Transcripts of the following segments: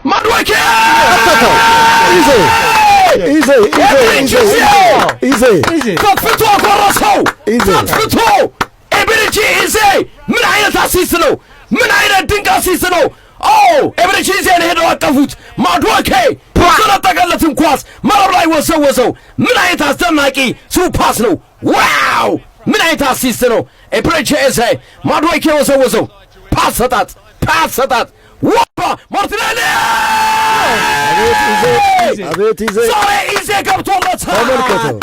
ማድዌኬ ኢዜ ከፍቶ ጎረሰው ከፍቶ ኤብሪቺ ኢዜ ምን አይነት አሲስት ነው! ምን አይነት ድንቅ አሲስት ነው! ኤብሪቺ ኢዜን ሄደው አቀፉት። ማድዌኬ ተነጠቀለትን ኳስ መረብ ላይ ወሰወሰው። ምን አይነት አስደናቂ ሱፓስ ነው! ዋው! ምን አይነት አሲስት ነው! ኤብሪቺ ኢዜ ማድዌኬ ወሰወሰው። ፓስ ሰጣት ዋባ ማርቲኔሊ አቤት ኢዜ ዛሬ ኢዜ ገብቶለታል። ተመልከተው።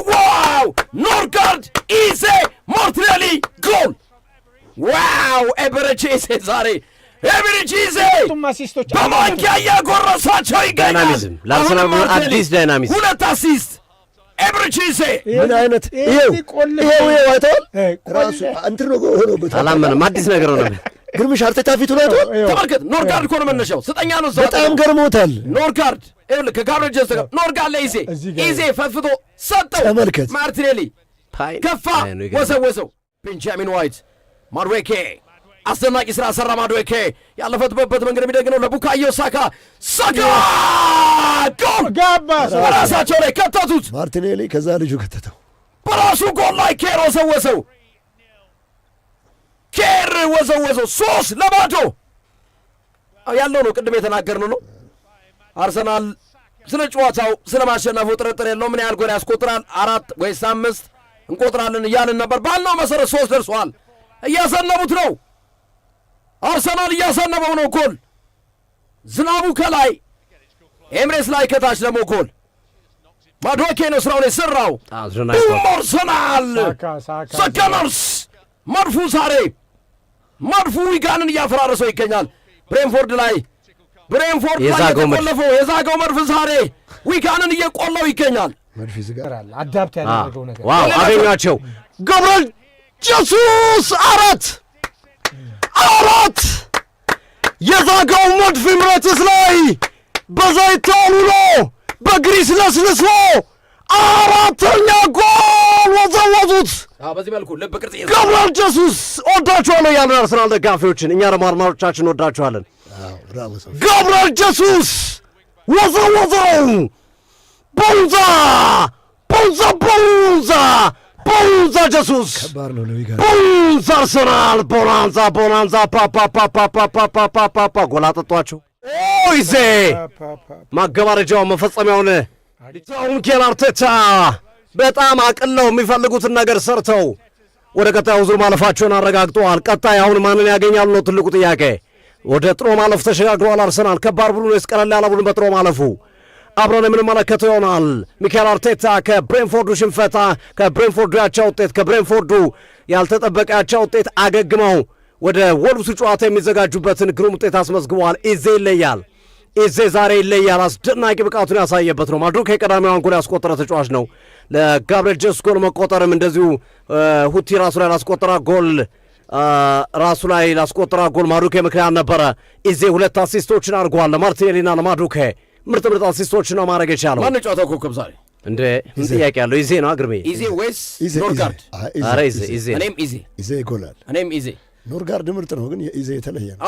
ዋው! ኖርጋርድ ኢዜ ማርቲኔሊ ጎል! ዋው! ኤብሪቺ ኢዜ ዛሬ ኤብሪቺ ኢዜ በማንኪያ እያጎረሳቸው ይገኛል። ዳይናሚዝም ለአርሰናል አዲስ ዳይናሚዝም፣ ሁለት አሲስት ኤብሪቺ ኢዜ ምን አይነት ይሄው አይተዋል። ራሱ እንትን ነው ሆኖበታል። አላመነም። አዲስ ነገር ነው። ግርምሽ አርቴታ ፊቱ ላይ አይተዋል። ተመልከት። ኖርጋርድ እኮ ነው መነሻው። ስጠኛ ነው። በጣም ገርሞታል። ኖርጋርድ ይኸውልህ ከጋብርኤል ጀሱስ ጋር ኖርጋርድ ለኢዜ ኢዜ ፈትፍቶ ሰጠው። ተመልከት። ማርቲኔሊ ከፋ ወሰወሰው። ቤንጃሚን ዋይት ማድዌኬ አስደናቂ ሥራ ሠራ። ማድዌኬ ያለፈትበት መንገድ የሚደግነው ለቡካዮ ሳካ ጎል ገባ። በራሳቸው ላይ ከተቱት። ማርቲኔሊ ከዛ ልጁ ከተተው። በራሱ ጎል ላይ ኬር ወሰወሰው። ኬር ወዘወዘው 3-0 ያለው ነው። ቅድም የተናገርነው ነው። አርሰናል ስለ ጨዋታው ስለ ማሸነፉ ጥርጥር የለውም። ምን ያህል ጎል ያስቆጥራል 4 ወይስ 5 እንቆጥራለን እያልን ነበር። ባልነው መሰረት 3 ደርሷል። እያሰነቡት ነው። አርሰናል እያሰነበው ነው። ጎል ዝናቡ ከላይ ኤምሬስ ላይ ከታች ደግሞ ጎል ማድዌኬ ነው ስራውን የሰራው። አርሰናል ሰከንድስ መድፉ ዛሬ መድፉ ዊጋንን እያፈራረሰው ይገኛል። ብሬንፎርድ ላይ የተቆለፈው የዛገው መድፍ ዛሬ ዊጋንን እየቆላው ይገኛል። መድፍ ይዝጋል። አዳፕት ያደረገው ነገር ዋው! አገኛቸው ገብርኤል ጀሱስ 4 የዛገው መድፍ ምረትስ ላይ በዘይት ተውሎ በግሪስ ለስልሶ 4ኛ ጎል ወዘወዙት። በዚህ መልኩ ልብ ቅርጽ ገብርኤል ጀሱስ ወዳችኋለሁ ያለን አርሰናል ደጋፊዎችን፣ እኛ ደግሞ አድማጮቻችን ወዳችኋለን። ገብርኤል ጀሱስ ወዘወዘው። ቦንዛ ጀሱስ ቦንዛ አርሰናል ቦናንዛ ፓፓፓፓፓፓፓፓፓ ጎል አጠጧቸው። ኢዜ ማገባረጃው መፈጸሚያውን ሚኬል አርቴታ በጣም አቅለው የሚፈልጉትን ነገር ሰርተው ወደ ቀጣዩ ዙር ማለፋቸውን አረጋግጠዋል። ቀጣይ አሁን ማንን ያገኛሉ ነው ትልቁ ጥያቄ። ወደ ጥሎ ማለፍ ተሸጋግረዋል። አርሰናል ከባድ ቡድን ወይስ ቀለል ያለ ቡድን በጥሎ ማለፉ አብረን የምንመለከተው ይሆናል። ሚኬል አርቴታ ከብሬንፎርዱ ሽንፈታ ከብሬንፎርዱ ያቻ ውጤት ከብሬንፎርዱ ያልተጠበቀ ያቻ ውጤት አገግመው ወደ ወልቭሱ ጨዋታ የሚዘጋጁበትን ግሩም ውጤት አስመዝግበዋል። ኢዜ ይለያል። ኢዜ ዛሬ ይለያል። አስደናቂ ብቃቱን ያሳየበት ነው። ማድዌኬ የቀዳሚዋን ጎል ያስቆጠረ ተጫዋች ነው። ለጋብርኤል ጀሱስ ጎል መቆጠርም እንደዚሁ ሁቲ ራሱ ላይ ላስቆጠራ ጎል ማድዌኬ ምክንያት ነበረ። ኢዜ 2 አሲስቶችን አድርጓል። ለማርቲኔሊና ለማድዌኬ ምርጥ አሲስቶችን ነው ማድረግ የቻለው። ማን ጨዋታው ኮከብ ዛሬ እንደ ምን ጥያቄ ያለው ኢዜ ነው። አግርሜ ኢዜ ወይስ ኖርጋርድ? ኧረ ኢዜ እኔም ኢዜ ይጎላል። እኔም ኢዜ ኖርጋርድ ምርጥ ነው፣ ግን ኢዜ የተለየ ነው።